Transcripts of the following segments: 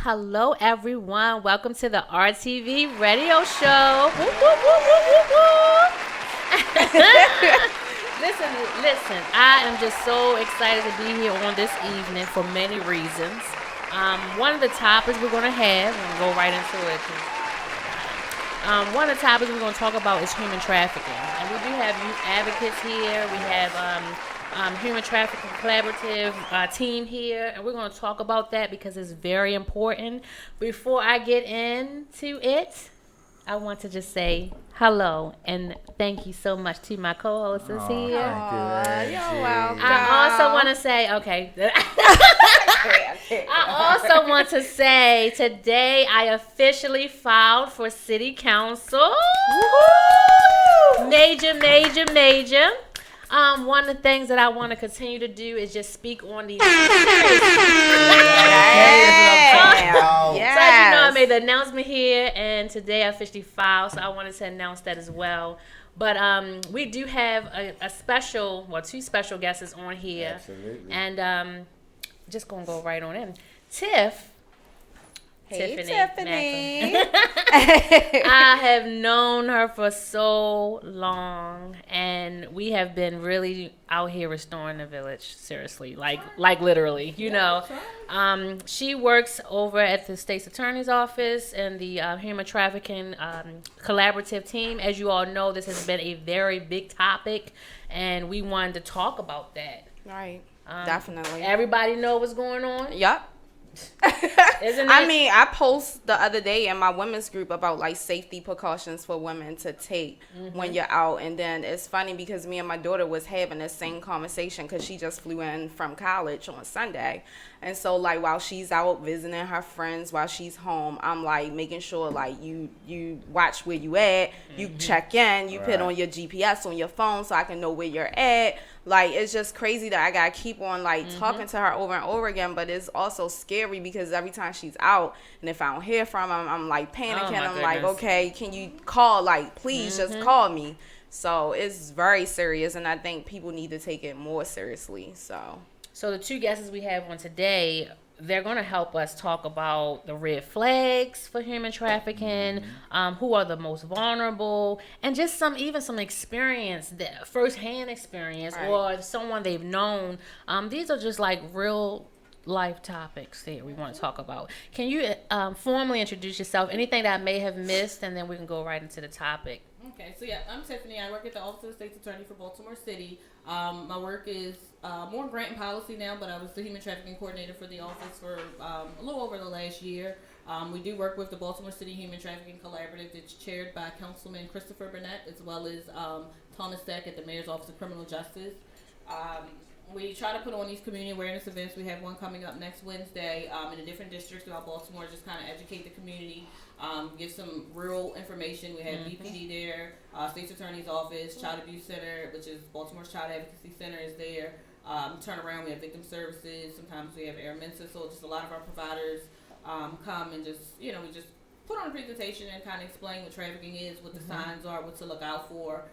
hello, everyone. Welcome to the RTV radio show. Woo, woo, woo, woo, woo, woo. Listen. I am just so excited to be here on this evening for many reasons. One of the topics we're going to have, and we'll go right into it. One of the topics we're going to talk about is human trafficking. And we do have youth advocates here. We have Human Trafficking Collaborative team here. And we're going to talk about that because it's very important. Before I get into it, I want to just say hello and thank you so much to my co-hosts here. You're welcome. I also want to say, okay. I also want to say today I officially filed for city council. Woo-hoo! Major. One of the things that I want to continue to do is just speak on these. Yes. So as you know, I made the announcement here, and today I officially filed, so I wanted to announce that as well. But we do have two special guests on here. Absolutely. And just going to go right on in. Tiffany. I have known her for so long, and we have been really out here restoring the village. Seriously, like literally, you know. She works over at the state's attorney's office and the Human Trafficking Collaborative team. As you all know, this has been a very big topic, and we wanted to talk about that. Right. Definitely. Everybody know what's going on? Yup. Isn't it? I mean, I posted the other day in my women's group about like safety precautions for women to take when you're out. And then it's funny because me and my daughter was having the same conversation because she just flew in from college on Sunday. And so like while she's out visiting her friends, while she's home, I'm like making sure like you watch where you at, you check in, you put on your GPS on your phone so I can know where you're at. Like, it's just crazy that I gotta keep on like talking to her over and over again, but it's also scary because every time she's out and if I don't hear from her, I'm like panicking. I'm like, okay, can you call? Like, please just call me. So it's very serious, and I think people need to take it more seriously. So the two guests we have on today, they're going to help us talk about the red flags for human trafficking, who are the most vulnerable, and just some experience, firsthand experience, or someone they've known. These are just like real life topics that we want to talk about. Can you formally introduce yourself? Anything that I may have missed, and then we can go right into the topic. Okay, so yeah, I'm Tiffany. I work at the Office of the State's Attorney for Baltimore City. My work is more grant and policy now, but I was the human trafficking coordinator for the office for a little over the last year. We do work with the Baltimore City Human Trafficking Collaborative that's chaired by Councilman Christopher Burnett, as well as Thomas Steck at the Mayor's Office of Criminal Justice. We try to put on these community awareness events. We have one coming up next Wednesday in a different district throughout Baltimore, just kind of educate the community, give some real information. We have BPD there, State's Attorney's Office, Child Abuse Center, which is Baltimore's Child Advocacy Center is there. Turn around, we have victim services. Sometimes we have Air Mensa, so just a lot of our providers come and just, we just put on a presentation and kind of explain what trafficking is, what the signs are, what to look out for.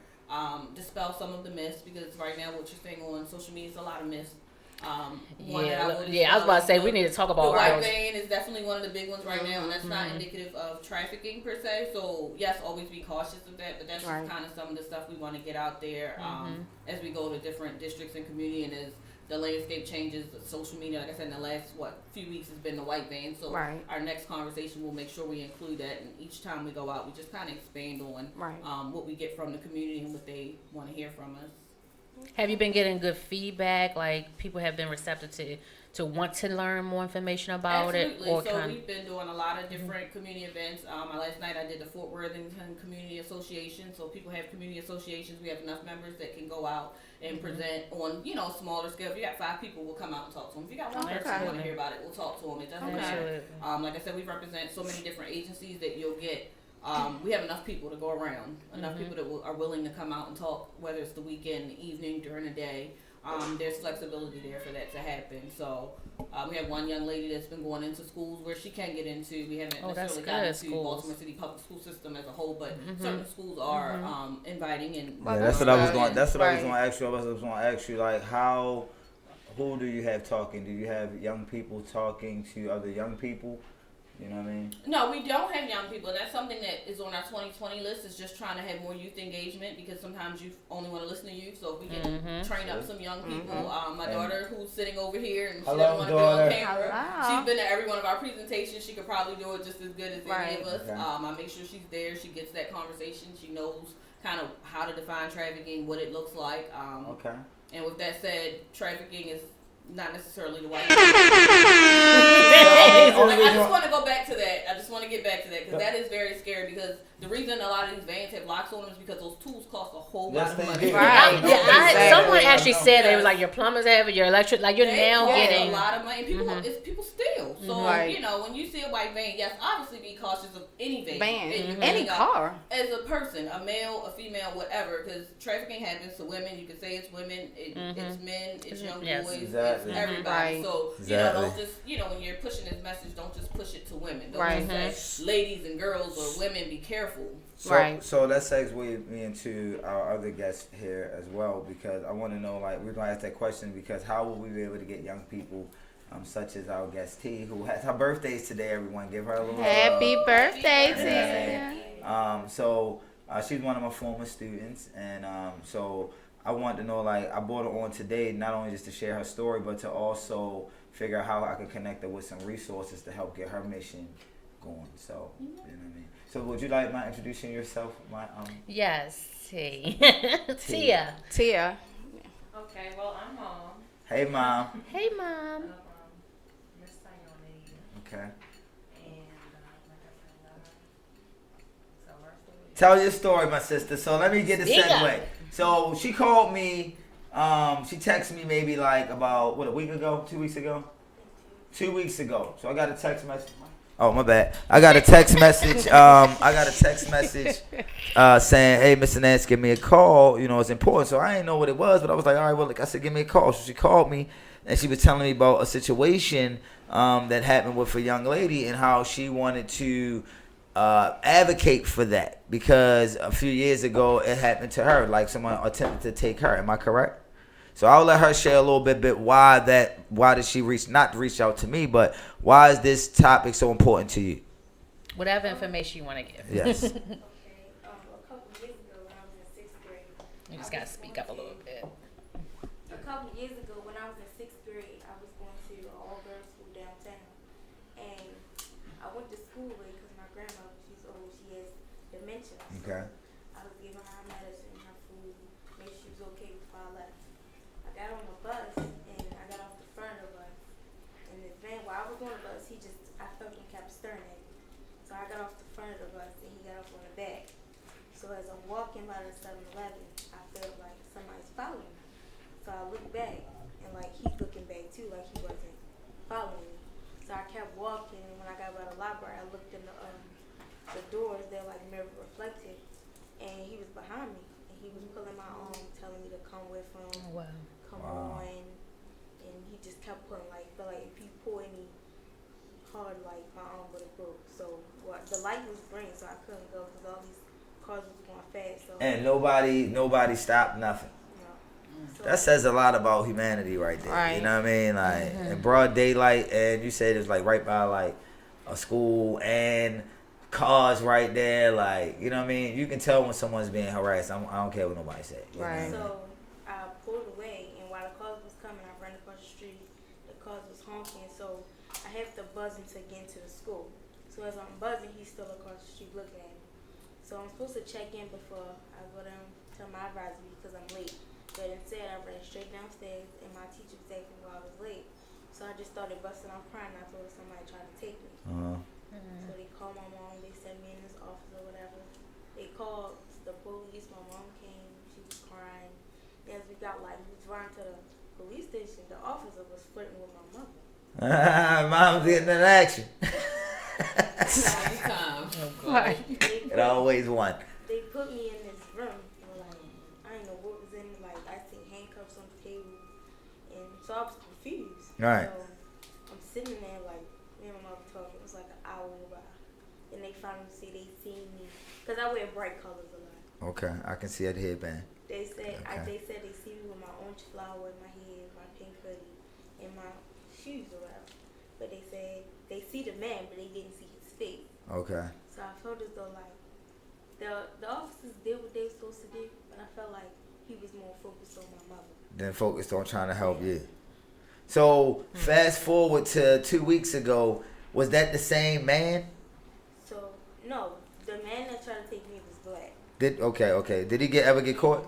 Dispel some of the myths, because right now what you're saying on social media is a lot of myths. I was about to say we need to talk about the white van is definitely one of the big ones right now, and that's not indicative of trafficking per se. So yes, always be cautious of that, but that's just kind of some of the stuff we want to get out there as we go to different districts and community, and as the landscape changes, the social media, like I said, in the last few weeks has been the white van. So our next conversation will make sure we include that, and each time we go out, we just kind of expand on what we get from the community and what they want to hear from us. Have you been getting good feedback? Like, people have been receptive to want to learn more information about it? So we've been doing a lot of different community events. Last night I did the Fort Worthington Community Association. So people have community associations. We have enough members that can go out and present on, smaller scale. If you got 5 people, we'll come out and talk to them. If you got one person who want to hear about it, we'll talk to them. It doesn't matter. Like I said, we represent so many different agencies that you'll get. We have enough people to go around, enough people that are willing to come out and talk, whether it's the weekend, the evening, during the day. There's flexibility there for that to happen. So we have one young lady that's been going into schools where she can get into. We haven't necessarily gotten into Baltimore City public school system as a whole, but certain schools are inviting. And that's what I was going. That's what I was going to ask you. I was going to ask you, like, who do you have talking? Do you have young people talking to other young people? You know what I mean? No, we don't have young people. That's something that is on our 2020 list. Is just trying to have more youth engagement because sometimes you only want to listen to youth. So if we can train up some young people, my daughter who's sitting over here and she doesn't want to be on camera, she's been to every one of our presentations. She could probably do it just as good as any of us. Okay. I make sure she's there. She gets that conversation. She knows kind of how to define trafficking, what it looks like. Okay. And with that said, trafficking is not necessarily the white. I just want to go back to that. I just want to get back to that because that is very scary. Because the reason a lot of these vans have locks on them is because those tools cost a whole lot of money. Right. Someone actually said they were like your plumbers have it, your electric, like you're now getting a lot of money. People steal. So you know when you see a white van, yes, obviously be cautious of any van, any car. As a person, a male, a female, whatever. Because trafficking happens to women. You can say it's women, it's men, it's young boys, it's everybody. So you know, don't just when you're pushing this message, don't just push it to women. Don't just say ladies and girls or women be careful. So that segues me into our other guest here as well because I want to know, like, we're going to ask that question because how will we be able to get young people such as our guest T, who has her birthday's today, everyone. Give her a little happy birthday, T. So she's one of my former students, and so I want to know, like, I brought her on today not only just to share her story, but to also figure out how I could connect her with some resources to help get her mission going. So, you know what I mean? So would you like my introducing yourself? Yes, T. Tia. Okay, well, I'm Mom. Hey, Mom. Hey, Mom. Miss Sayone. Okay. And like I said, so our story. Tell your story, my sister. So let me get the segue. So she called me. She texted me maybe like about, a week ago? 2 weeks ago? 2 weeks ago. So I got a text message. Oh, my bad. I got a text message. Saying, hey, Mr. Nance, give me a call. You know, it's important. So I didn't know what it was, but I was like, all right, well, I said, give me a call. So she called me, and she was telling me about a situation that happened with a young lady and how she wanted to advocate for that because a few years ago it happened to her. Like someone attempted to take her. Am I correct? So I'll let her share a little bit why did she not reach out to me, but why is this topic so important to you? Whatever information you want to give. Yes. Okay, a couple years ago when I was in 6th grade. You just got to speak up a little bit. A couple years ago when I was in 6th grade, I was going to an all-girls school downtown. And I went to school late because my grandmother, she's old, she has dementia. Okay. I was giving her medicine, her food, made sure she was okay before I left. I got on the bus and I got off the front of the bus. And the van, while I was on the bus, I felt him kept staring at me. So I got off the front of the bus and he got off on the back. So as I'm walking by the 7-Eleven, I felt like somebody's following me. So I looked back and like he's looking back too, like he wasn't following me. So I kept walking and when I got by the library, I looked in the doors, they're like mirror reflected, and he was behind me and he was pulling my arm, telling me to come with him. Wow. Come on, and he just kept pulling, like, felt like if you pull any hard, like, my arm would have broke. So the light was green, so I couldn't go because all these cars was going fast. So And nobody stopped nothing. So That says a lot about humanity right there. Right. You know what I mean? Like in broad daylight, and you said it's like right by like a school and cars right there. Like, you know what I mean? You can tell when someone's being harassed. I don't care what nobody said. You know what I mean? So I pulled away, and while the cars was coming, I ran across the street. The cars was honking, so I have to buzz him to get into the school. So as I'm buzzing, he's still across the street looking at me. So I'm supposed to check in before I go down to my advisory because I'm late. But instead, I ran straight downstairs, and my teacher was asking why I was late. So I just started busting out crying. I told somebody tried to take me. So they called my mom. They sent me in this office or whatever. They called the police. My mom came. She was crying. As we got we was running to the police station, the officer was flirting with my mother. Mom's getting in action. Anytime. Right. It always won. They put me in this room. And I didn't know what was in it. I seen handcuffs on the table. And so I was confused. Right. So I'm sitting there me and my mother talking. It was like an hour by. And they finally say they seen me. Because I wear bright colors a lot. Okay, I can see that headband. They said Okay. they said they see me with my orange flower in my head, my pink hoodie, and my shoes or whatever. but they said they see the man, but they didn't see his face. Okay. So I felt as though like the officers did what they were supposed to do, but I felt like he was more focused on my mother. Then focused on trying to help you. So fast forward to 2 weeks ago, was that the same man? So no, the man that tried to take me was black. Okay. Did he ever get caught?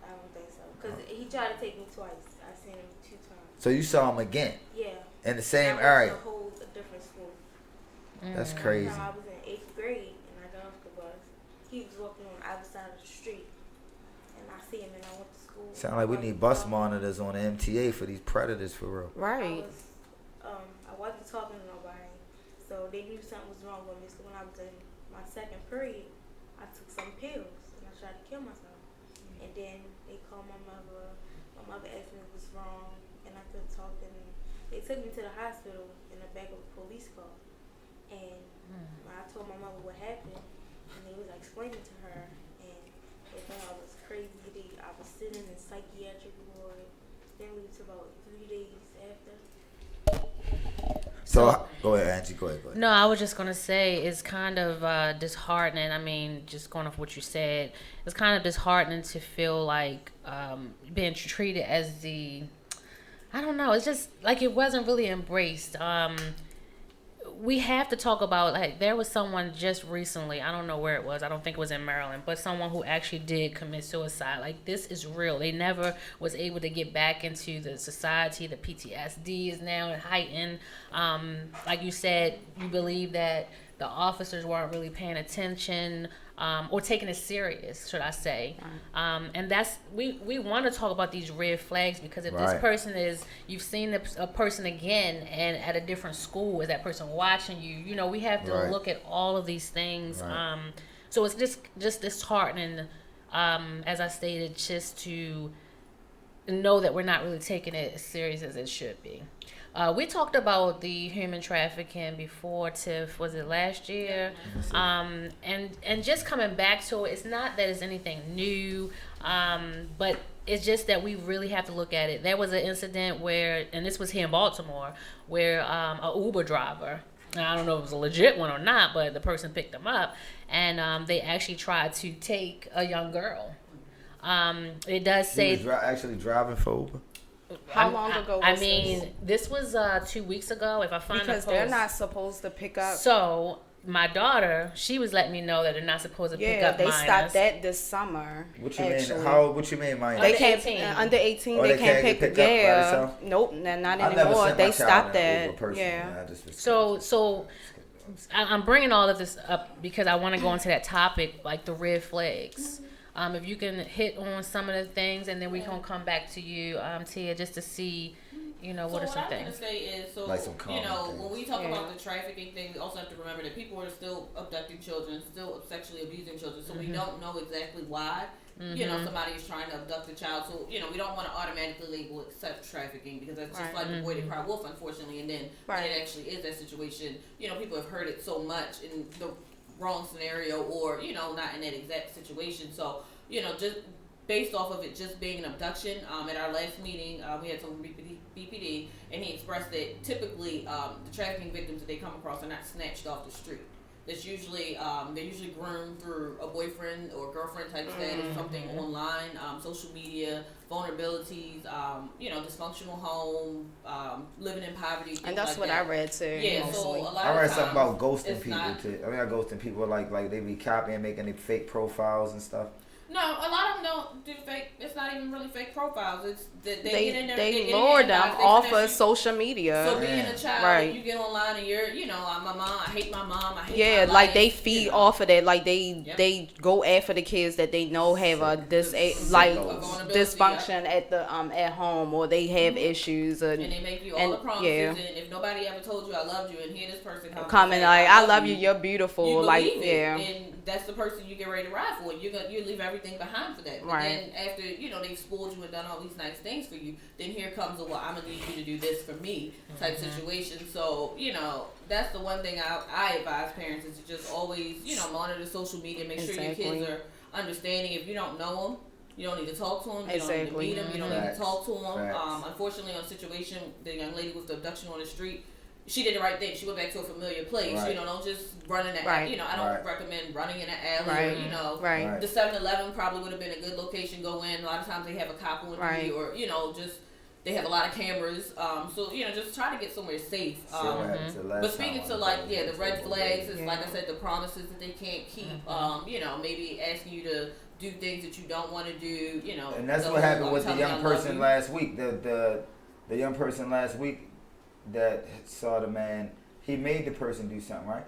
I don't think so, because he tried to take me twice. I seen him 2 times. So you saw him again Yeah. in the same I went area? to a different school. That's crazy. I was in 8th grade and I got off the bus. He was walking on the other side of the street, and I see him and I went to school. Sound like we need bus monitors on the MTA for these predators for real. Right. I wasn't talking to nobody, so they knew something was wrong with me. So when I was in my 2nd period, I took some pills and I tried to kill myself. And then they called my mother. My mother asked me what was wrong, and I couldn't talk. And they took me to the hospital in the back of a police car. And when I told my mother what happened, and they was explaining to her, and they thought I was crazy. I was sitting in psychiatric ward. Then we was about 3 days after. So go ahead, Angie. Go ahead. No, I was just going to say it's kind of disheartening. I mean, just going off what you said, it's kind of disheartening to feel like being treated as I don't know, it's just like it wasn't really embraced. We have to talk about, like, there was someone just recently, I don't know where it was, I don't think it was in Maryland, but someone who actually did commit suicide. Like, this is real. They never was able to get back into the society. The PTSD is now heightened. Like you said, you believe that the officers weren't really paying attention, or taking it serious, should I say. And that's, we want to talk about these red flags, because if this person you've seen a person again and at a different school, is that person watching you? You know, we have to look at all of these things. So it's just disheartening, as I stated, just to know that we're not really taking it as serious as it should be. We talked about the human trafficking before, Tiff, was it last year? And just coming back to it, it's not that it's anything new, but it's just that we really have to look at it. There was an incident where, and this was here in Baltimore, where a Uber driver, I don't know if it was a legit one or not, but the person picked them up, and they actually tried to take a young girl. It does say... He was actually driving for Uber? How long ago was this? This was 2 weeks ago. If I find Because the post, they're not supposed to pick up. So my daughter, she was letting me know that they're not supposed to pick up they minors. stopped that this summer. What you actually. mean? What you mean, minors? They Under can't 18. Under 18. Oh, they can't get pick. picked up by themselves? Nope, not I never anymore. sent my They child stopped in an that. Uber personally. Yeah. I just was So I'm bringing all of this up because I want to go into that topic, like the red flags. If you can hit on some of the things, and then we can come back to you, Tia, just to see, what are some things. What I'm going to say is, Like some when we talk about the trafficking thing, we also have to remember that people are still abducting children, still sexually abusing children, so we don't know exactly why, somebody is trying to abduct a child. So, we don't want to automatically label it sex trafficking, because that's just like the boy that cried wolf, unfortunately, and then when it actually is that situation, people have heard it so much in the wrong scenario, or not in that exact situation. So just based off of it just being an abduction, at our last meeting, we had someone from BPD, and he expressed that typically the trafficking victims that they come across are not snatched off the street. That's usually they're usually groomed through a boyfriend or girlfriend type status, something online, social media, vulnerabilities, dysfunctional home, living in poverty, And that's like what that. I read too. Yeah, mostly. so a lot I of read times something about ghosting it's people not, too. I mean, not ghosting people, like they be copying, making fake profiles and stuff. No, a lot of them don't do fake. It's not even really fake profiles. It's that they get in there. They lure them off of social media. So being a child, Right. you get online and you're, I'm my mom. I hate my mom. I hate Yeah, my like life, they feed off of that. Like Yep. they go after the kids that they know have a vulnerability, dysfunction at the at home, or they have issues, and they make you all the promises. And if nobody ever told you I loved you, and here this person comes coming like I love you, you're beautiful, you like believe it, yeah. and that's the person you get ready to ride for. You leave everything behind for that. But Right. then after they've spoiled you and done all these nice things for you, then here comes I'm gonna need you to do this for me type situation. So that's the one thing I advise parents is to just always monitor social media, make sure your kids are understanding. If you don't know them, you don't need to talk to them. You don't need to meet them. You don't need to talk to them. Unfortunately, on the situation, the young lady with the abduction on the street, she did the right thing. She went back to a familiar place. Right. You know, don't just run in the Right. you know, I don't Right. recommend running in an alley Right. or, you know, Right. the 7-Eleven probably would have been a good location to go in. A lot of times they have a cop on Right. duty or, you know, just they have a lot of cameras. So, you know, just try to get somewhere safe. But speaking to like, the red flags, it's like I said, the promises that they can't keep, you know, maybe asking you to do things that you don't want to do, you know. And that's the what whole, happened with the "Tell me I young love person you." last week. The young person last week that saw the man, he made the person do something, right?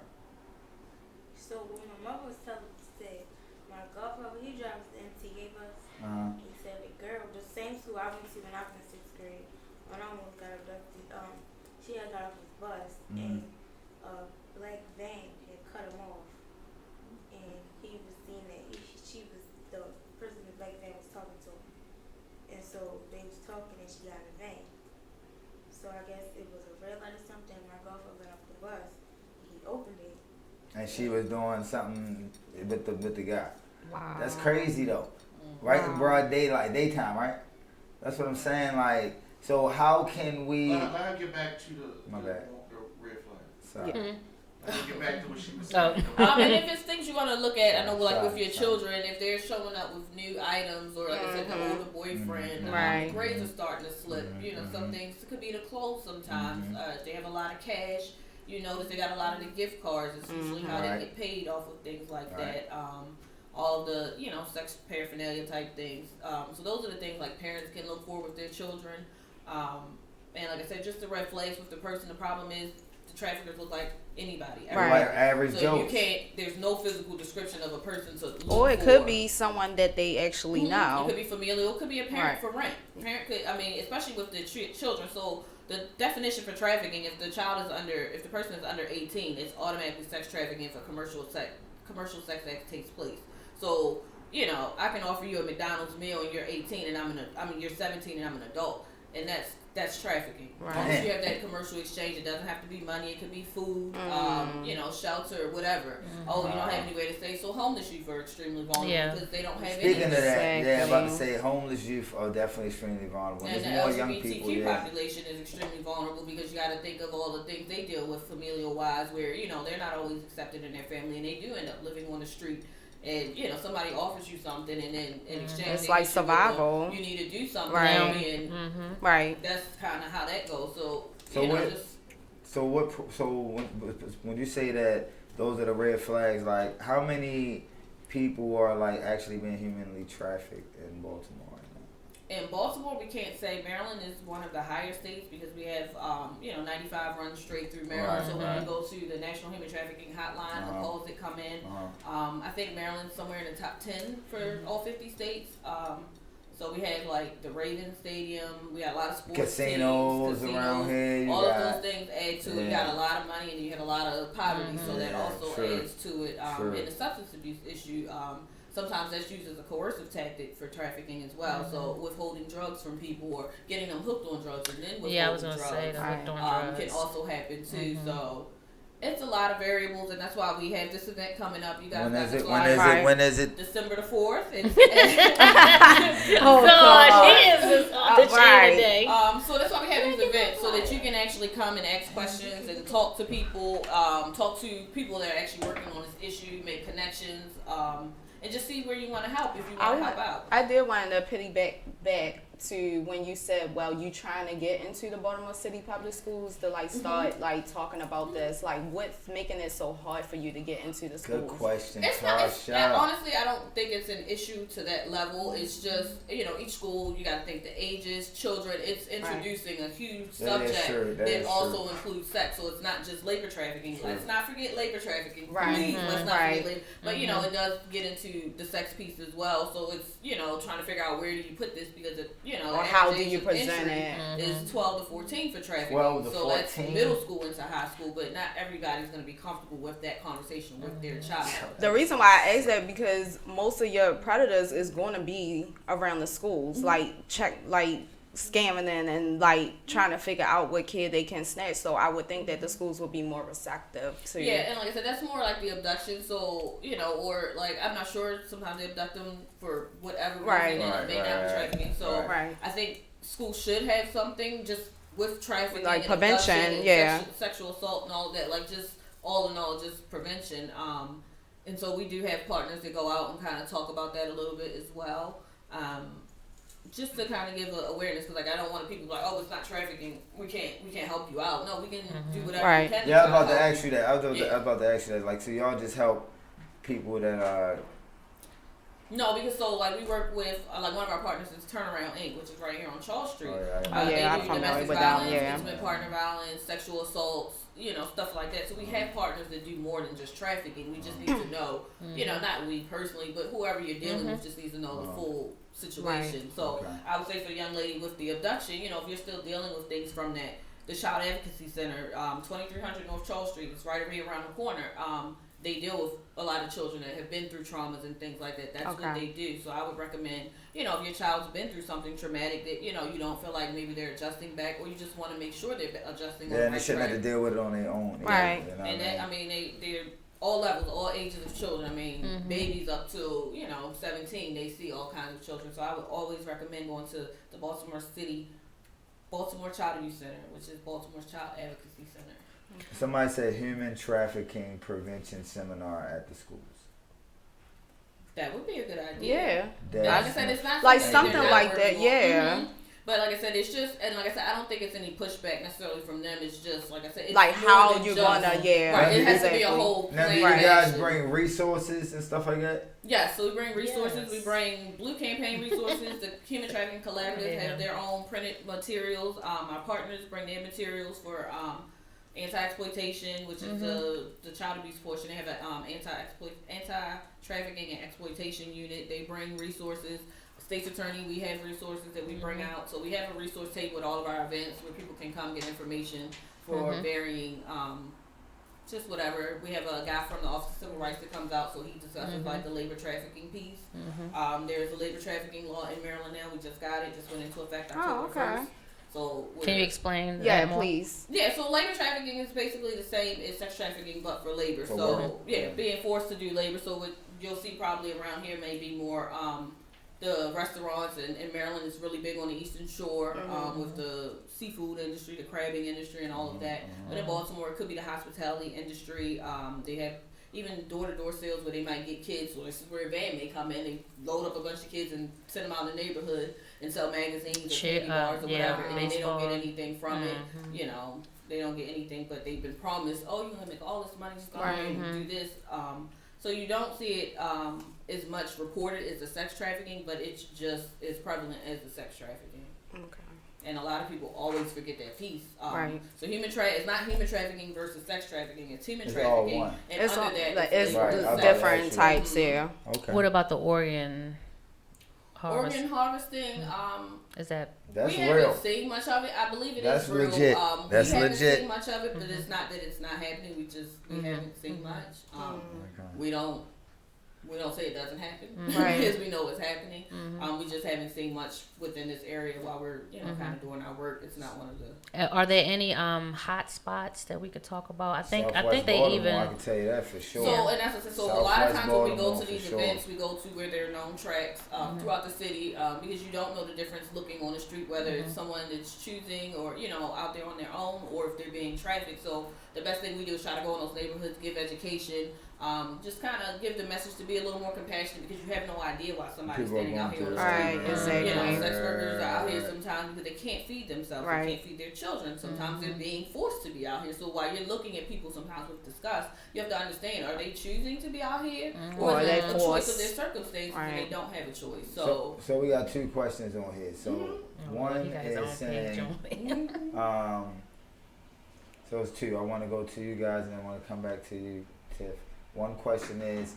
So when my mother was telling me, she said, my godfather, he drives the MTA bus. He said the girl, the same school I went to when I was in 6th grade, when I almost got abducted, she had got off his bus and a black van had cut him off. And he was seeing that she was, the person in the black van was talking to him. And so they was talking and she got in the van. So I guess it was a red light or something. My godfather got off the bus. He opened it. And she was doing something with the guy. Wow. That's crazy though. Right in broad daylight, daytime, right? That's what I'm saying. Like, so how can we? Let her get back to the red flag. Sorry. Let her get back to what she was Oh. saying. And if it's things you want to look at, I know like with your Sorry. children, if they're showing up with new items or like I said, the older boyfriend, Right. the grades are starting to slip. You know, some things it could be the clothes sometimes. If they have a lot of cash, you notice they got a lot of the gift cards. It's usually how Right. they get paid off of things like Right. that. All the, you know, sex paraphernalia type things. So those are the things like parents can look for with their children. And like I said, just the red flags with the person. The problem is the traffickers look like anybody. Right. Like average So Joe. you can't. There's no physical description of a person to look Or it for. could be someone that they actually It know. could be familial. It could be a parent Right. for rent. Parent could. I mean, especially with the children. So the definition for trafficking, if the child is if the person is under 18, it's automatically sex trafficking if a commercial sex act takes place. So, you know, I can offer you a McDonald's meal and you're 18 and you're 17 and I'm an adult, and that's trafficking. Right. Once you have that commercial exchange, it doesn't have to be money. It could be food, you know, shelter, whatever. Oh, you don't have anywhere to stay, so homeless youth are extremely vulnerable Yeah. because they don't have Speaking of anything. that, yeah, I'm about to Exactly. say homeless youth are definitely extremely vulnerable. And the There's more young LGBTQ people. Yeah. population is extremely vulnerable because you got to think of all the things they deal with familial wise, where you know they're not always accepted in their family, and they do end up living on the street. And you know somebody offers you something, and then in exchange, It's they like hit you with survival. you need to do something, Right. and Right. that's kind of how that goes. So So you know, what- just So when you say that those are the red flags, like how many people are like actually being humanly trafficked in Baltimore right now? in Baltimore, we can't say. Maryland is one of the higher states because we have, you know, 95 runs straight through Maryland. Right, so when right. you go to the National Human Trafficking Hotline, the calls that come in, I think Maryland's somewhere in the top 10 for all 50 states. So we have like the Ravens Stadium. We got a lot of sports Casinos teams, around here. You all got, of those things add to it. You yeah. got a lot of money and you have a lot of poverty, so that Yeah, also true. adds to it. True. And the substance abuse issue, sometimes that's used as a coercive tactic for trafficking as well. So withholding drugs from people or getting them hooked on drugs and then withholding Yeah, I was gonna drugs say the hooked on drugs. can also happen too. So it's a lot of variables, and that's why we have this event coming up. You guys when got is the it? flyer. When is it? December the 4th. Oh, So God. she is just on the chain Right. today. So that's why we have these events, so that you can actually come and ask questions and talk to people that are actually working on this issue, make connections, and just see where you want to help if you want to help out. I did want to piggyback to when you said, well, you trying to get into the Baltimore City public schools to like start like talking about this. Like, what's making it so hard for you to get into the schools? Good question, It's not, Tasha. honestly, I don't think it's an issue to that level. It's just, you know, each school, you got to think the ages, children. It's introducing a huge That is subject true. That that is also true. includes sex. So it's not just labor trafficking. True. Let's not forget labor trafficking. Right. Please, let's not Right. forget labor. But, you know, it does get into the sex piece as well. So it's, you know, trying to figure out where do you put this because, it, you know, Or the how average do you age of present entry it? is 12 to 14 for trafficking. 12 to so that's 14. middle school into high school, but not everybody's going to be comfortable with that conversation with their child. The reason why I ask that because most of your predators is going to be around the schools, like scamming in and like trying to figure out what kid they can snatch. So I would think that the schools would be more receptive to. Yeah, and like I said, that's more like the abduction. So, you know, or like I'm not sure. Sometimes they abduct them for whatever reason, Right. and it may not be trafficking. So Right. I think schools should have something just with trafficking, Like and prevention, abduction and yeah. sexual assault and all of that, like just all in all, just prevention. And so we do have partners that go out and kind of talk about that a little bit as well. Just to kind of give a awareness, because like I don't want people to be like, oh, it's not trafficking, we can't help you out. No, we can do whatever we can. Yeah, I was about to ask you that. I was Yeah. about to ask you that. Like, so y'all just help people that are. No, because so like we work with like one of our partners is Turnaround Inc., which is right here on Charles Street. I'm They familiar do domestic with violence, them, yeah. intimate partner violence, sexual assaults, stuff like that. So we have partners that do more than just trafficking. We just need to know, not we personally, but whoever you're dealing with just needs to know the full situation. Right. So I would say for the young lady with the abduction, if you're still dealing with things from that, the Child Advocacy Center, 2300 North Charles Street, it's right around the corner. They deal with a lot of children that have been through traumas and things like that. That's what they do. So I would recommend, if your child's been through something traumatic that, you don't feel like maybe they're adjusting back, or you just want to make sure they're adjusting. Yeah, and they shouldn't have to deal with it on their own. Right. And that, they're all levels, all ages of children. Babies up to, 17, they see all kinds of children. So I would always recommend going to the Baltimore Child Abuse Center, which is Baltimore's Child Advocacy Center. Somebody said human trafficking prevention seminar at the schools. That would be a good idea. Yeah. Like I said, it's not like that something they're not like that, working on. yeah. But like I said, it's just, and like I said, I don't think it's any pushback necessarily from them. It's just, like I said, it's Like more how than you just, gonna, yeah. Right, it has to be a exactly. whole Now, plan do you of guys action. bring resources and stuff like that? Yeah, so we bring resources. Yes. We bring Blue Campaign resources. The Human Trafficking Collaborative have their own printed materials. Our partners bring their materials for anti-exploitation, which is the child abuse portion. They have an anti-trafficking and exploitation unit. They bring resources. State's attorney, we have resources that we bring out. So we have a resource table with all of our events where people can come get information for varying, just whatever. We have a guy from the Office of Civil Rights that comes out, so he discusses like the labor trafficking piece. There's a labor trafficking law in Maryland now. We just got it. Just went into effect October 1st. So can you explain? Yeah, that more? please. Yeah, so labor trafficking is basically the same as sex trafficking, but for labor. For So work. being forced to do labor. So what you'll see probably around here may be more the restaurants in Maryland is really big on the Eastern Shore with the seafood industry, the crabbing industry, and all of that. But in Baltimore, it could be the hospitality industry. They have even door-to-door sales where they might get kids. So this is where a van may come in and load up a bunch of kids and send them out in the neighborhood and sell magazines or candy bars or whatever, and then they don't get anything from it. They don't get anything, but they've been promised, oh, you're gonna make all this money, just go ahead and do this. So you don't see it as much reported as the sex trafficking, but it's just as prevalent as the sex trafficking. Okay. And a lot of people always forget that piece. Right. So it's not human trafficking versus sex trafficking. It's human It's trafficking, all one. and It's under all, that, like, it's Right, I thought different that's types, yeah. Okay. What about the organ harvest? organ harvesting. Is that That's we real. haven't seen much of it. I believe it That's is real. legit. That's we haven't legit. seen much of it, but it's not that it's not happening. We haven't seen much. Okay. We don't say it doesn't happen Right. because we know it's happening. We just haven't seen much within this area while we're kind of doing our work. It's not one of the. Are there any hot spots that we could talk about? I think Southwest they Baltimore, even. I can tell you that for sure. So and that's what I said. So a lot of Southwest times when we go Baltimore to these for sure. events, we go to where there are known tracks throughout the city because you don't know the difference looking on the street whether it's someone that's choosing or out there on their own or if they're being trafficked. So the best thing we do is try to go in those neighborhoods, give education. Just kind of give the message to be a little more compassionate because you have no idea why somebody's People are standing out going here on through the it. street. Right, exactly. Sex workers are out here sometimes because they can't feed themselves. Right. They can't feed their children. Sometimes they're being forced to be out here. So while you're looking at people sometimes with disgust, you have to understand, are they choosing to be out here? Or Or is they it a choice forced. of their circumstances and Right. they don't have a choice? So we got two questions on here. So one He got his is own page saying, on. so it's two. I want to go to you guys and I want to come back to you, Tiff. One question is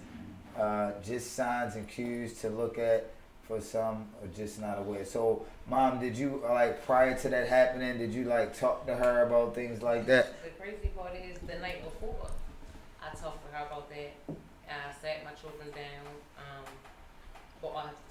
just signs and cues to look at for some or just not aware. So, Mom, did you prior to that happening? Did you talk to her about things like that? The crazy part is the night before, I talked to her about that. I sat my children down,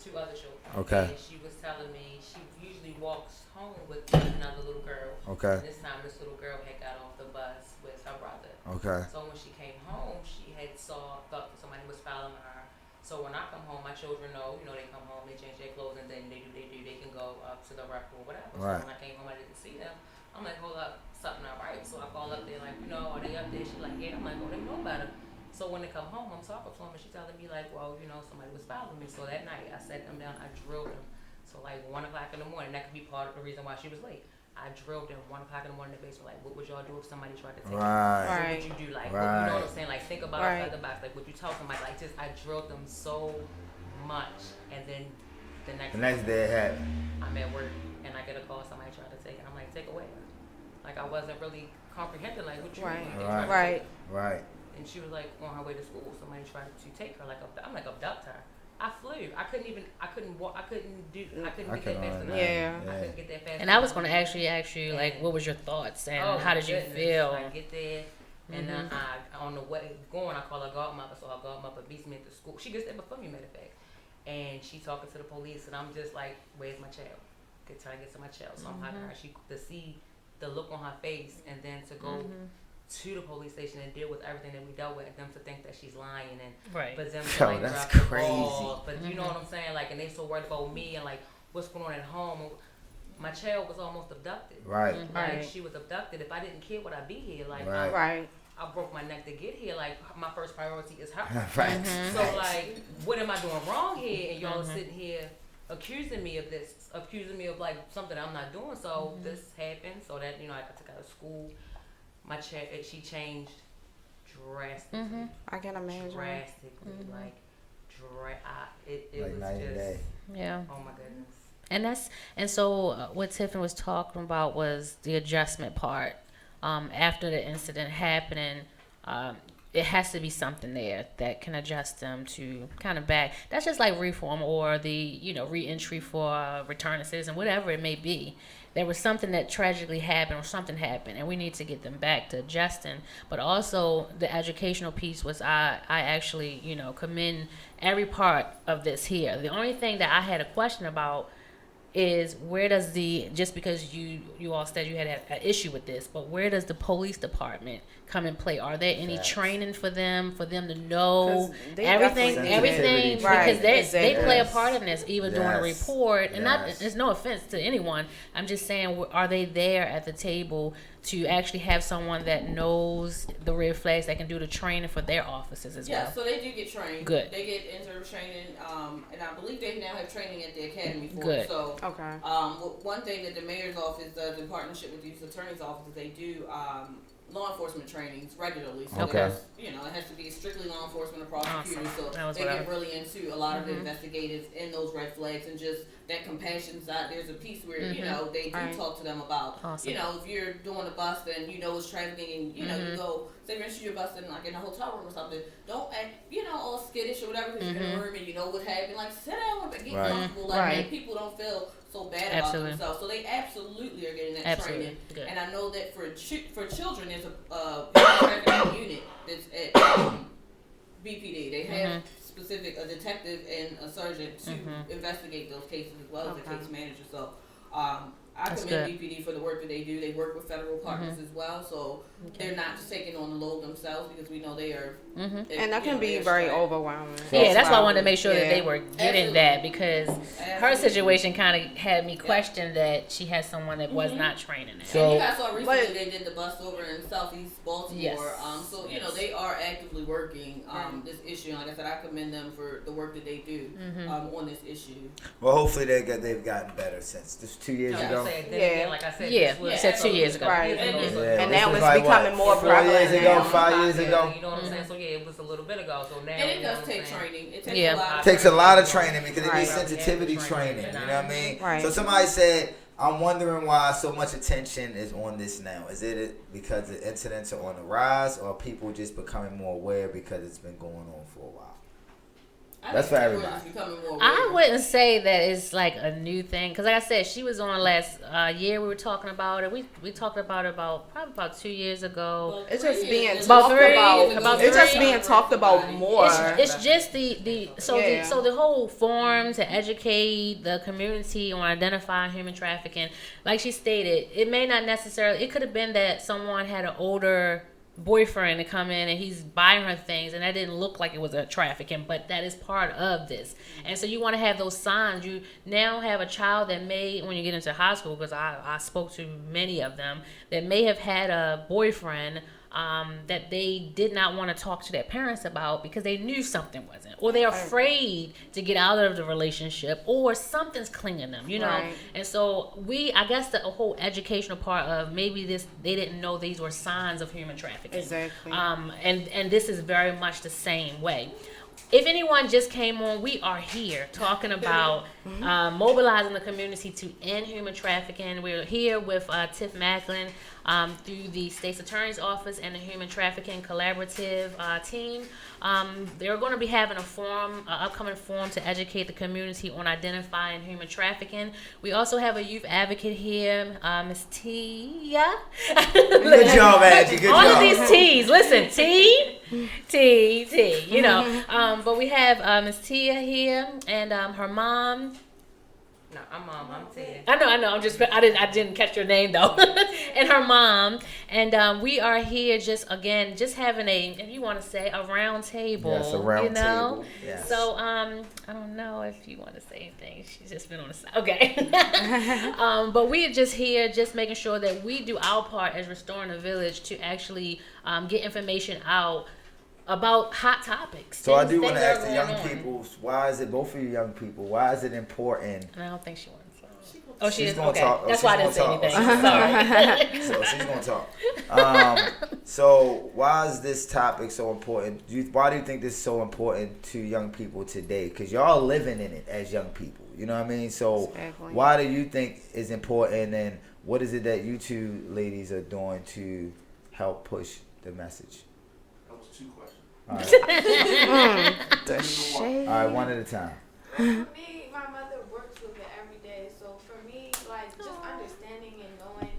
two other children. Okay. And she was telling me she usually walks home with another little girl. Okay. And this time, this little girl had got off the bus with her brother. Okay. So when she came home, she had thought that somebody was following her. So when I come home, my children know, they come home, they change their clothes, and then they can go up to the rec or whatever. Right. So when I came home, I didn't see them. I'm like, hold up, something not right. So I call up there, like, are they up there? She's like, yeah. I'm like, oh, they know better. So when they come home, I'm talking to them, and she's telling me, like, well, somebody was following me. So that night, I sat them down, I drilled them. So, like, 1 o'clock in the morning, that could be part of the reason why she was late. I drilled them 1 o'clock in the morning. They basically like, what would y'all do if somebody tried to take you? What would you do? Like, you know what I'm saying? Like, think about outside the box. Like, would you tell somebody? Like, just, I drilled them so much. And then the next day it happened. I'm at work, and I get a call, somebody tried to take it. I'm like, take away. Like, I wasn't really comprehending, like, what you mean? Right. And she was like, on her way to school, somebody tried to take her. Like, I'm like, abduct her. I flew. I couldn't walk. I couldn't get that fast enough. Yeah. I couldn't get that fast. And I was going to actually ask you, like, what was your thoughts and how did you feel? I get there, and then on the way going, I call her godmother. So her godmother beats me at the school. She gets there before me, matter of fact. And she talking to the police, and I'm just like, where's my child? Trying to get to my child. So I'm hugging her. To see the look on her face, and then to go to the police station and deal with everything that we dealt with, and them to think that she's lying, and but them to like that's drop crazy. the ball. But you know what I'm saying? Like, and they so worried about me and like what's going on at home. My child was almost abducted. Like she was abducted. If I didn't care, would I be here? Like I broke my neck to get here. Like my first priority is her. So like, what am I doing wrong here? And y'all are sitting here accusing me of this, accusing me of like something I'm not doing. So this happened. So that I took her out of school. She changed drastically. I can imagine. Drastically, like it like was night just and day. Yeah. Oh my goodness. And so what Tiffany was talking about was the adjustment part. After the incident happening, it has to be something there that can adjust them to kind of back. That's just like reform or the re-entry for return to citizen, whatever it may be. There was something that tragically happened or something happened, and we need to get them back to adjusting. But also the educational piece was I actually commend every part of this here. The only thing that I had a question about is where does just because you all said you had an issue with this, but where does the police department come in play? Are there any training for them to know everything because they play a part in this, even doing a report, and not, there's no offense to anyone, I'm just saying, are they there at the table to actually have someone that knows the red flags that can do the training for their officers as well? Yeah, so they do get trained. Good. They get interim training, and I believe they now have training at the academy for Good. it. So, okay. One thing that the mayor's office does in partnership with the U.S. Attorney's office is they do law enforcement trainings regularly. So Okay. it has to be strictly law enforcement or prosecutors. Awesome. So they get really into a lot of the investigators in those red flags and just that compassion side. There's a piece where they do talk to them about Awesome. if you're doing a bust and it's trafficking and you go say for instance you're busting like in a hotel room or something, don't act all skittish or whatever because you're in a room and you know what happened. Like sit down and get comfortable. Like make people don't feel so bad about themselves. So they absolutely are getting that training. Good. And I know that for children, there's a trafficking unit that's at BPD. They have a detective and a sergeant to investigate those cases as well as a case manager. So I commend BPD for the work that they do. They work with federal partners as well, so they're not just taking on the load themselves because we know they are. And that can be very overwhelming. Yeah, that's why I wanted to make sure that they were getting that because her situation kind of had me question that she had someone that was not training her. So, and you guys saw recently they did the bust over in Southeast Baltimore. Yes. So they are actively working this issue. And like I said, I commend them for the work that they do on this issue. Well, hopefully they've gotten better since this 2 years ago. Like I said, you said 2 years ago. Right. Yeah, And now this it's is like, becoming more 4 prevalent. years ago, 5 years ago. You know what I'm saying? So it was a little bit ago. So now And it does take training. It takes Yeah. a lot. It takes a lot of training because it Right. needs sensitivity training. You know what I mean? Right. So somebody said, I'm wondering why so much attention is on this now. Is it because the incidents are on the rise or people just becoming more aware because it's been going on for a while? That's for everybody. I wouldn't say that it's like a new thing because, like I said, she was on last year. We were talking about it. We talked about it probably about 2 years ago. It's just being About talked three, about. about It's just three. being talked about more. It's just the whole forum to educate the community on identifying human trafficking. Like she stated, it may not necessarily. It could have been that someone had an older boyfriend to come in and he's buying her things, and that didn't look like it was a trafficking, but that is part of this. And so you want to have those signs. You now have a child that may, when you get into high school, because I spoke to many of them that may have had a boyfriend that they did not want to talk to their parents about because they knew something wasn't, or they're afraid to get out of the relationship, or something's clinging them, you know. Right. And so I guess the whole educational part of maybe they didn't know these were signs of human trafficking. Exactly. And this is very much the same way. If anyone just came on, we are here talking about mobilizing the community to end human trafficking. We're here with Tiff Macklin through the State's Attorney's Office and the Human Trafficking Collaborative team. They're going to be having a forum, upcoming forum to educate the community on identifying human trafficking. We also have a youth advocate here, Miss Tia. Good job, Angie. Good All job. of these T's. Listen, T, you know. But we have Miss Tia here and her mom. No, I'm Ted. I know. I didn't catch your name though. And her mom, and we are here just having if you want to say, a round table. Yes, a round table. Yes. So I don't know if you want to say anything. She's just been on the side. Okay. But we are just here, just making sure that we do our part as Restoring the Village to actually get information out about hot topics. So I do want to ask the young people, why is it, both of you young people, why is it important? And I don't think she wants to. Oh, she She's is? gonna Okay. talk. That's why I didn't say anything. Sorry. So she's going to talk. So why is this topic so important? Why do you think this is so important to young people today? Because y'all living in it as young people. You know what I mean? So Exactly. why do you think it's important, and what is it that you two ladies are doing to help push the message? That was 2 questions. All right. The shade. All right, one at a time. For me, my mother works with it every day, so for me, like, just understanding and knowing,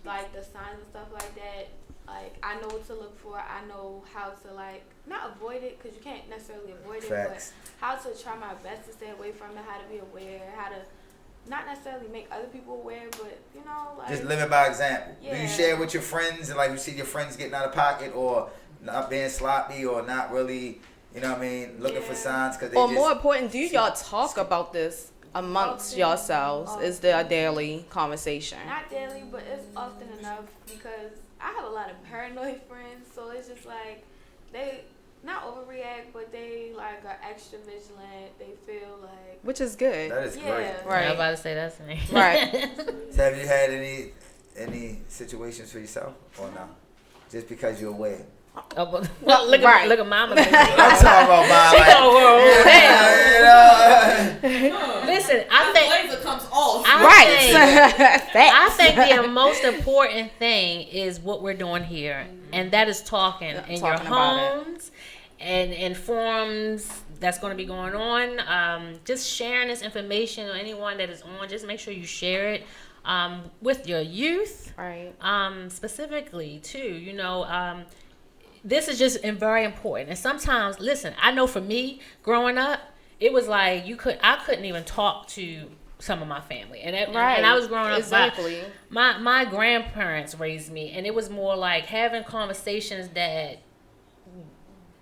like, the signs and stuff like that, like, I know what to look for. I know how to, like, not avoid it, because you can't necessarily avoid it, Facts. but how to try my best to stay away from it, how to be aware, how to not necessarily make other people aware, but, you know, like... Just living by example. Do you Yeah. share with your friends, and like you see your friends getting out of pocket, or not being sloppy, or not really, you know what I mean, looking for signs? Cause they Or just, more important, do y'all talk about this amongst yourselves? Is there a daily conversation? Not daily, but it's often enough because I have a lot of paranoid friends, so it's just like they not overreact, but they like are extra vigilant. They feel like Which is good. that is Yeah. great. I was Right. about to say that's me. Right. So have you had any situations for yourself, or no? Just because you're aware. Oh, well, look Right. at Mama. I'm talking about my She life. go, whoa, damn. You know? Listen, I think blazer comes off. I Facts. think the most important thing is what we're doing here, and that is talking in your Talking about it. homes and in forums that's going to be going on. Just sharing this information, or anyone that is on, just make sure you share it with your youth, Right. specifically too. You know, this is just very important. And sometimes, listen, I know for me growing up, it was like I couldn't even talk to some of my family, and I was growing up. Exactly. My grandparents raised me, and it was more like having conversations that,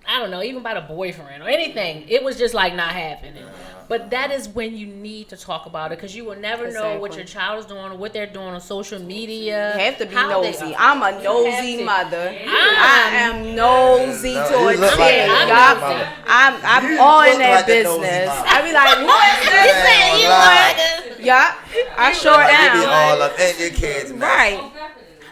I don't know, even about a boyfriend or anything. It was just like not happening. But that is when you need to talk about it, because you will never know what Exactly. your child is doing or what they're doing on social media. You have to be how they nosy. are. I'm a You nosy have to. mother. I am nosy No, to you a look like T. a I'm Yup. nosy. I'm all in look that like a nosy business. mom. I be like, what? Yeah, I sure You be am. all up in your kids, man. Right.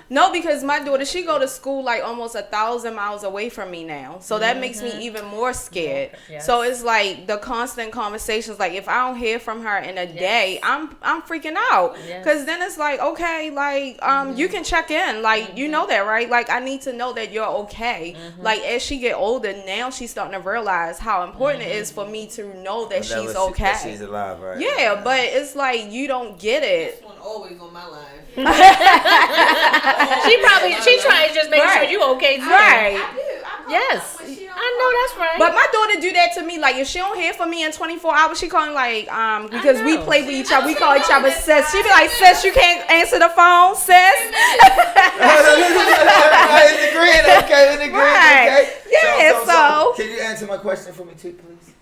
No, because my daughter, she go to school like almost 1,000 miles away from me now. So that makes me even more scared. Yes. So it's like the constant conversations. Like if I don't hear from her in a day, I'm freaking out. Yes. Because then it's like, okay, like you can check in. Like you know that, right? Like I need to know that you're okay. Like as she get older, now she's starting to realize how important it is for me to know that Whenever she's that okay. she's alive, right? Yeah, but it's like you don't get it. This one always on my life. She tries to just make sure you okay too. Right. Yes. I know that's right. But my daughter do that to me. Like if she don't hear from me in 24 hours, she calling like because we know. play with each other. We call each other sis. She be like, sis, you can't answer the phone, sis. I was agreeing Okay, in the group. Right. Okay. Yeah, so- Can you answer my question for me too, please?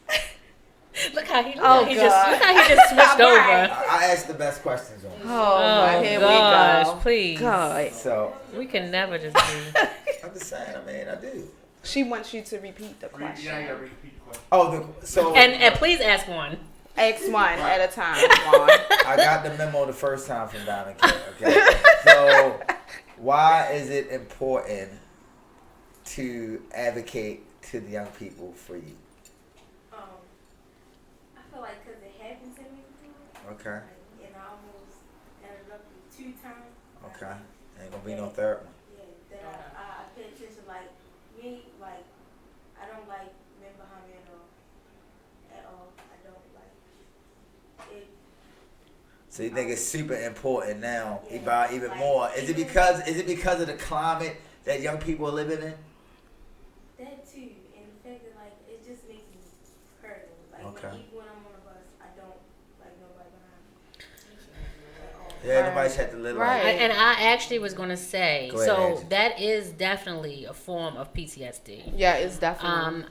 Look how he, Oh, he God. just look how he just switched over. I asked the best questions on. Oh, my, here gosh, we go. please. God. So We can never just be. I'm just saying. I mean, I do. She wants you to repeat the question. Yeah, you gotta repeat the question. Oh, so And please ask one. X one at a time. Juan. I got the memo the first time from Donna K. Okay. So why is it important to advocate to the young people for you? I feel like because it happened to me before. Okay. Like, and I almost ended up with 2 times. Okay. Ain't gonna be no third one. Yeah, that I pay attention. Like me, like I don't like men behind me at all. I don't like it. So you think it's super important now, Yeah, about even like, more? Is it because of the climate that young people are living in? That too, and the fact that like it just makes me hurt. Like Okay. even when I'm on a bus, I don't like nobody behind me at all. Yeah, nobody's had to live Right. like And I actually was gonna say, Go ahead, so Angie. that is definitely a form of PTSD. Yeah, it's definitely.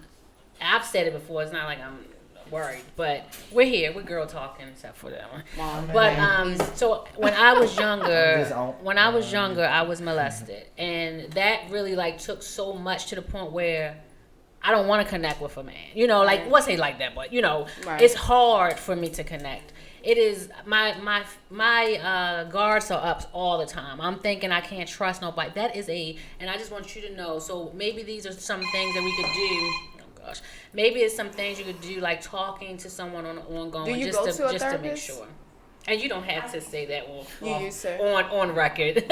I've said it before. It's not like I'm worried, but we're here. We're girl talking, except for that one. But so when I was younger, I was molested, and that really like took so much to the point where I don't want to connect with a man. You know, like what's it like that? But you know, Right. it's hard for me to connect. It is my guards are up all the time. I'm thinking I can't trust nobody. That is and I just want you to know. So maybe these are some things that we could do. Oh gosh, maybe it's some things you could do, like talking to someone on an ongoing, Do you just go to to a just to make therapist? sure. And you don't have to say that You used to. on record.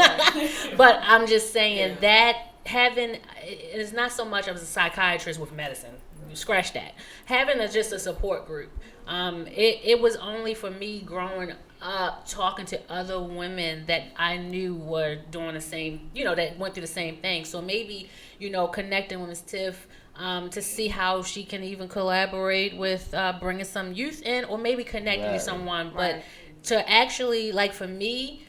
But I'm just saying that having it's not so much as a psychiatrist with medicine. Scratch that. Having just a support group. It was only for me growing up talking to other women that I knew were doing the same, that went through the same thing. So maybe, connecting with Ms. Tiff to see how she can even collaborate with bringing some youth in, or maybe connecting you with someone. But to actually, like for me,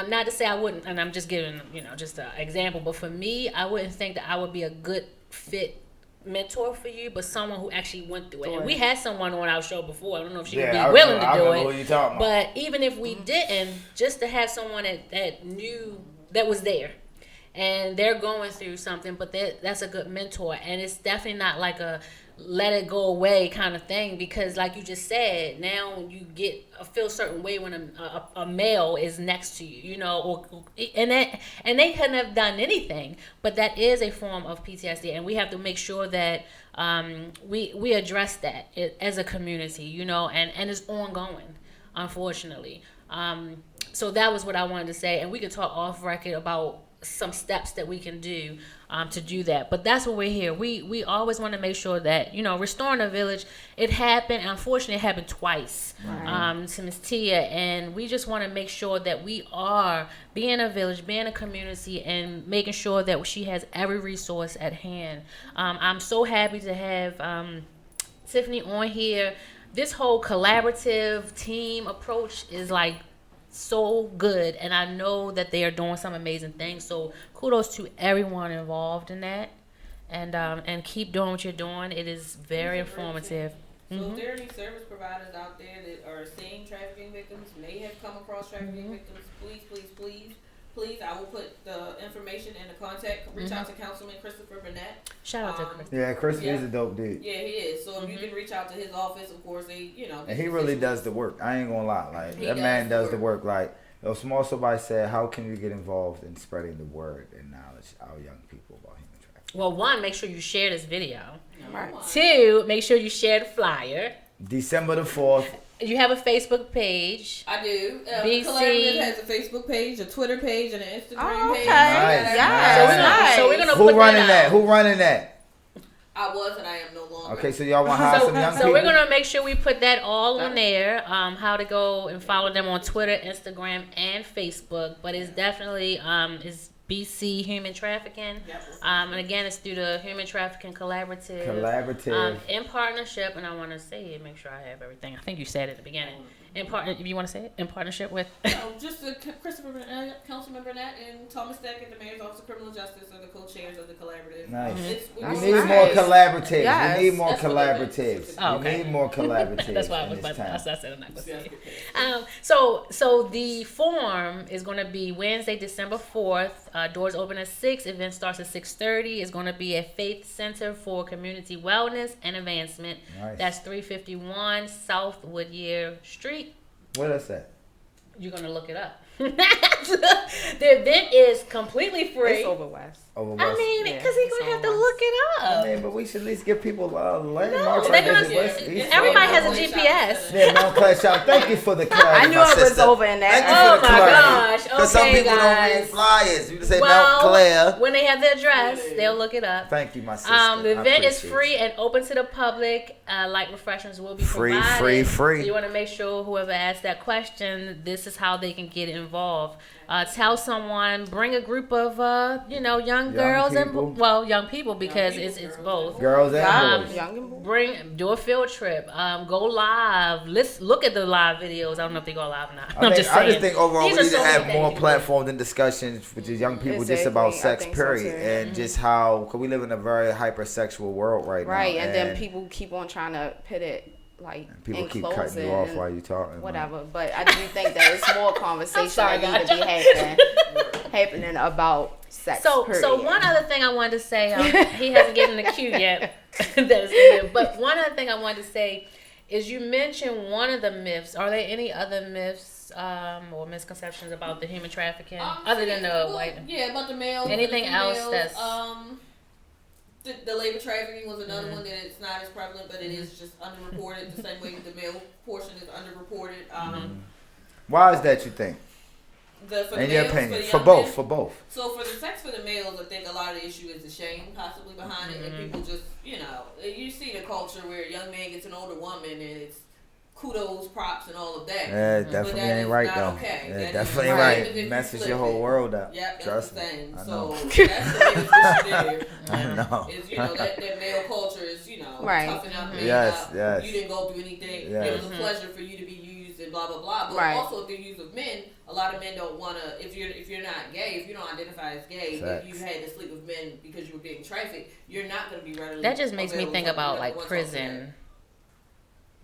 not to say I wouldn't, and I'm just giving, just an example, but for me, I wouldn't think that I would be a good fit mentor for you, but someone who actually went through it. And we had someone on our show before. I don't know if she would be willing to do it. But even if we didn't, just to have someone that knew, that was there, and they're going through something, but that's a good mentor. And it's definitely not like a let it go away kind of thing, because like you just said, now you feel a certain way when a male is next to you, and they couldn't have done anything, but that is a form of PTSD, and we have to make sure that we address that as a community, and it's ongoing, unfortunately. So that was what I wanted to say, and we could talk off record about some steps that we can do to do that. But that's what we're here. We always want to make sure that, restoring the village, it happened. Unfortunately, it happened twice to Ms. Tia. And we just want to make sure that we are being a village, being a community, and making sure that she has every resource at hand. I'm so happy to have Tiffany on here. This whole collaborative team approach is like so good, and I know that they are doing some amazing things, so kudos to everyone involved in that, and keep doing what you're doing. It is very informative. So if there are any service providers out there that are seeing trafficking victims, may have come across trafficking victims, please, I will put the information and the contact. Reach out to Councilman Christopher Burnett. Shout out to Chris. Yeah, Chris is a dope dude. Yeah, he is. So if you can reach out to his office, of course, And he really does the work. I ain't gonna lie. Like, that man does the work. Like, Small Somebody said, how can we get involved in spreading the word and knowledge to our young people about human trafficking? Well, one, make sure you share this video. Right. Two, make sure you share the flyer. December the 4th. You have a Facebook page. I do. BC Collaborative has a Facebook page, a Twitter page, and an Instagram page. Nice. Yes. So we're gonna Who put running that out. Who running that? I was, and I am no longer. Okay, so y'all want to hire some young people? So we're gonna make sure we put that all on there. How to go and follow them on Twitter, Instagram, and Facebook. But it's definitely it's BC Human Trafficking. Yep. And again, it's through the Human Trafficking Collaborative. In partnership, and I want to say it, make sure I have everything. I think you said it at the beginning. If you want to say it, in partnership with. Just Christopher Councilman Burnett and Thomas Deckett, the Mayor's Office of Criminal Justice, are the co-chairs of the collaborative. Nice. That's We need nice. more collaboratives. Yes. We need more That's what they meant. collaboratives. Oh, okay. We need more collaboratives. That's why I in was this about. town. I said I'm not gonna say it. Yes. So the forum is going to be Wednesday, December 4th. Doors open at 6. Event starts at 6:30. It's going to be at Faith Center for Community Wellness and Advancement. Nice. That's 351 South Woodyear Street. What is that? You're going to look it up. The event is completely free. It's over west. Over I West? mean, Yeah, because he's it's going to have on to West. look it up. I mean, but we should at least give people landmarks. No, like they're this. gonna- West, yeah, East, Everybody West. has a GPS. Yeah, Mount Class Shop. Thank you for the clarity. I knew my it was sister. over in that. Thank you Oh for the my clarity. gosh. Because some Okay, people don't guys. read flyers. You just say Mount Well, Claire. when they have the address, they'll look it up. Thank you, my sister. The I event is appreciate free you. and open to the public. Light refreshments will be Free, provided. free. So you want to make sure whoever asked that question, this is how they can get involved. Tell someone, bring a group of young girls people. and young people because it's both. Girls and boys. Young and boy. Do a field trip. Go live. Let's look at the live videos. I don't know if they go live or not. I'm just saying. I just think overall These we are need to so many have more things. platforms and discussions with the young people just about Exactly. I sex, think so, period. too. And just how, because we live in a very hypersexual world right now. Right, and then people keep on trying to put it like people in keep closing cutting you off while you're talking. whatever. But I do think that it's more conversation sorry, that need to be happening about sex. So period. one other thing I wanted to say, he hasn't given the cue yet. That is good. But one other thing I wanted to say is you mentioned one of the myths. Are there any other myths or misconceptions about the human trafficking other than the white? Yeah, about the males. Anything the else females, that's- the labor trafficking was another one that it's not as prevalent, but it is just underreported the same way the male portion is underreported. Why is that, you think? For the In your males, opinion? the For young both, men. for both. So for the sex for the males, I think a lot of the issue is the shame possibly behind it, and people just, you see the culture where a young man gets an older woman and it's kudos, props, and all of that. Yeah, But definitely that ain't is right not though. okay. Yeah, That is definitely right. right. Even if you Messes flip your whole it. world up. Yep, that's Trust the me. thing. I So know. that's the biggest issue there. I know. Is that male culture is Right. toughen up, man Yes, up. yes. You didn't go through anything. Yes. It was a pleasure for you to be used and blah blah blah. But Right. also the use of men, a lot of men don't want to. If you're not gay, if you don't identify as gay, Facts. if you had to sleep with men because you were being trafficked, you're not going to be readily. That just makes me available think to about somebody like that wants prison.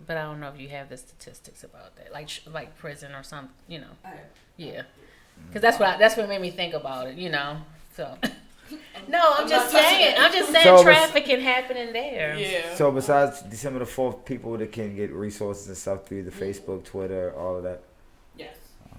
But I don't know if you have the statistics about that, like prison or something. something. Yeah, because that's what made me think about it. So. No, I'm just saying. I'm just saying So, trafficking happening there. Yeah. So besides December the 4th, people that can get resources and stuff through the Facebook, Twitter, all of that. Yes.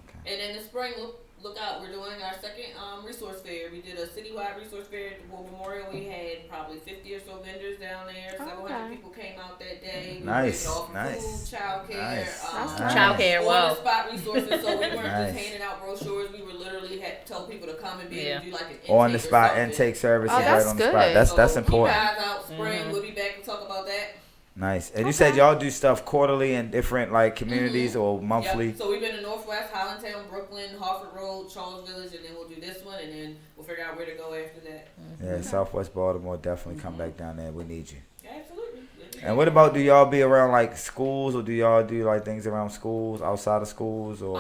Okay. And in the spring, look out, we're doing our second resource fair. We did a citywide resource fair at the War Memorial. We had probably 50 or so vendors down there. 700 people came out that day. We Nice, were offering nice. food, childcare, Nice. That's nice. Childcare, on wow. the spot resources. So we weren't Nice. just handing out brochures. We were literally had to tell people to come and be able to do like an intake On the or spot something. intake service Oh, is that's right on the good. spot. That's So important. Keep your eyes out. Spring, we'll be back to talk about that. Nice. And you said y'all do stuff quarterly in different like communities or monthly. Yep. So we've been in Northwest, Highlandtown, Brooklyn, Harford Road, Charles Village, and then we'll do this one, and then we'll figure out where to go after that. Yeah, Southwest Baltimore, definitely come back down there. We need you. Absolutely. And what about, do y'all be around like schools, or do y'all do like things around schools, outside of schools, or?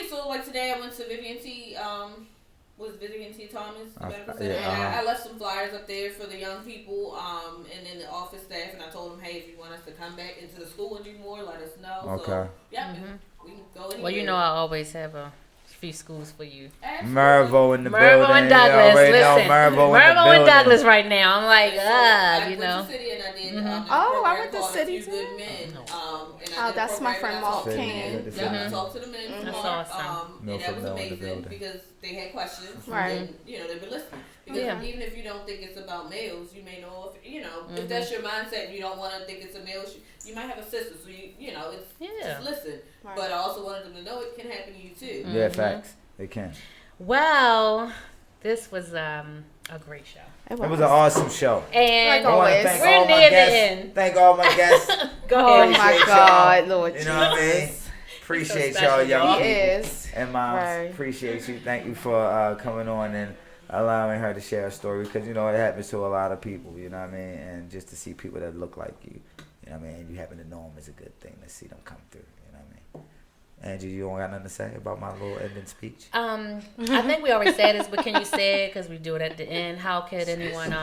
So like today I went to Vivian T. Was Vivian T. Thomas, the medical yeah, center, and uh-huh. I left some flyers up there for the young people, and then the office staff, and I told them, hey, if you want us to come back into the school and do more, let us know. Okay. So, yeah, we can go anywhere. Well, I always have a few schools for you. Absolutely. Mervo in the Mervo building. and You Douglas. already know Listen, Mervo in the Mervo and building. Douglas right now. I'm like, And so I went you know. to City and I did. Mhm. Oh, I went to called City A Few too. Good Men. And I Oh, did a that's my program friend and I Mark talked to City, King. yeah, the Yeah, I City. talked to the men from That's Mark, awesome. and that Milford was Mill in the amazing building. because they had questions. Right. And, they've been listening. Because Yeah. even if you don't think it's about males, you may know if that's your mindset and you don't want to think it's a male, you might have a sister, so it's Yeah. just listen. Right. But I also wanted them to know it can happen to you too. Yeah, facts. They can. Well, this was a great show. It was an awesome show. And Like I want to always. thank We're all my near the guests. end. Thank all my guests. Go Oh ahead. my Appreciate God, y'all. Lord You know what I mean? Jesus. Appreciate So y'all, special. young He people. is. And moms, Right. appreciate you. Thank you for coming on and allowing her to share her story, because it happens to a lot of people, you know what I mean? And just to see people that look like you, you know what I mean? And you happen to know them is a good thing, to see them come through, you know what I mean? Angie, you don't got nothing to say about my little ending speech? I think we already said this, but can you say it because we do it at the end? How could anyone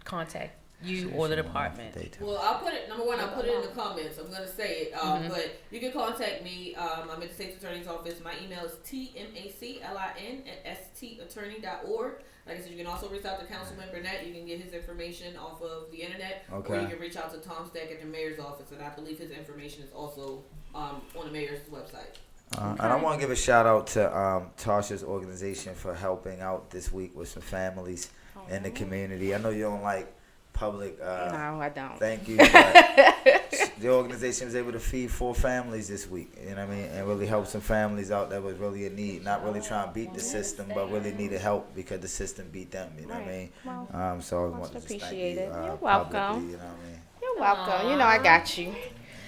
contact you or the department? Well, I'll put it, number one, I'll put it in the comments. I'm going to say it. But you can contact me. I'm at the State's Attorney's Office. My email is tmaclin@stateattorney.org. Like I said, you can also reach out to Councilman Burnett. You can get his information off of the internet. Okay. Or you can reach out to Tom Stack at the mayor's office. And I believe his information is also on the mayor's website. And I want to give a shout out to Tasha's organization for helping out this week with some families in the community. I know you don't like public. No, I don't. Thank you. The organization was able to feed 4 families this week. You know what I mean? And really help some families out that was really in need. Not really trying to beat the system, but really needed help because the system beat them. You know what I mean? Well, so I want to just thank appreciate you. it. You're publicly, welcome. You know what I mean? You're welcome. You know I got you.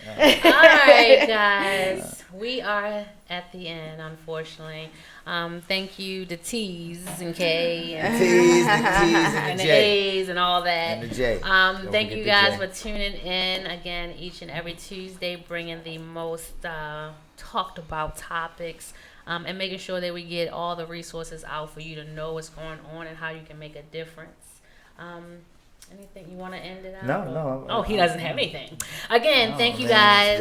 All right, guys. We are at the end, unfortunately. Thank you to T's and K and T's and the A's and all that. And the J. Thank you guys for tuning in again each and every Tuesday, bringing the most talked about topics and making sure that we get all the resources out for you to know what's going on and how you can make a difference. Anything you want to end it out? No. Oh, he doesn't have anything. Again, thank you guys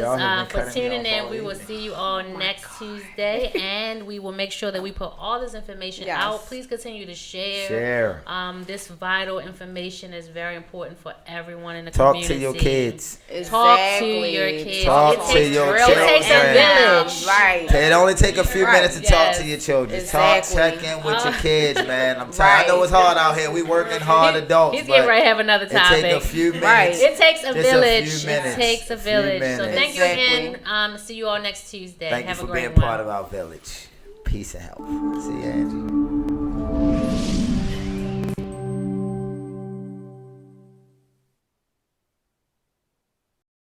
for tuning in. We will see you all next Tuesday, and we will make sure that we put all this information out. Please continue to share. This vital information is very important for everyone in the community. Talk to your kids. Talk to your kids. Talk to your children. It takes a village. Right. It only take a few minutes to talk to your children. Exactly. Check in with your kids, man. I'm tired. I know it's hard out here. We working hard adults. He's getting ready to have another topic. It takes a few minutes. Right. It takes a village. It takes a village. So thank you Exactly. again. See you all next Tuesday. Thank Have you a for great being one. part of our village. Peace and health. See you, Angie.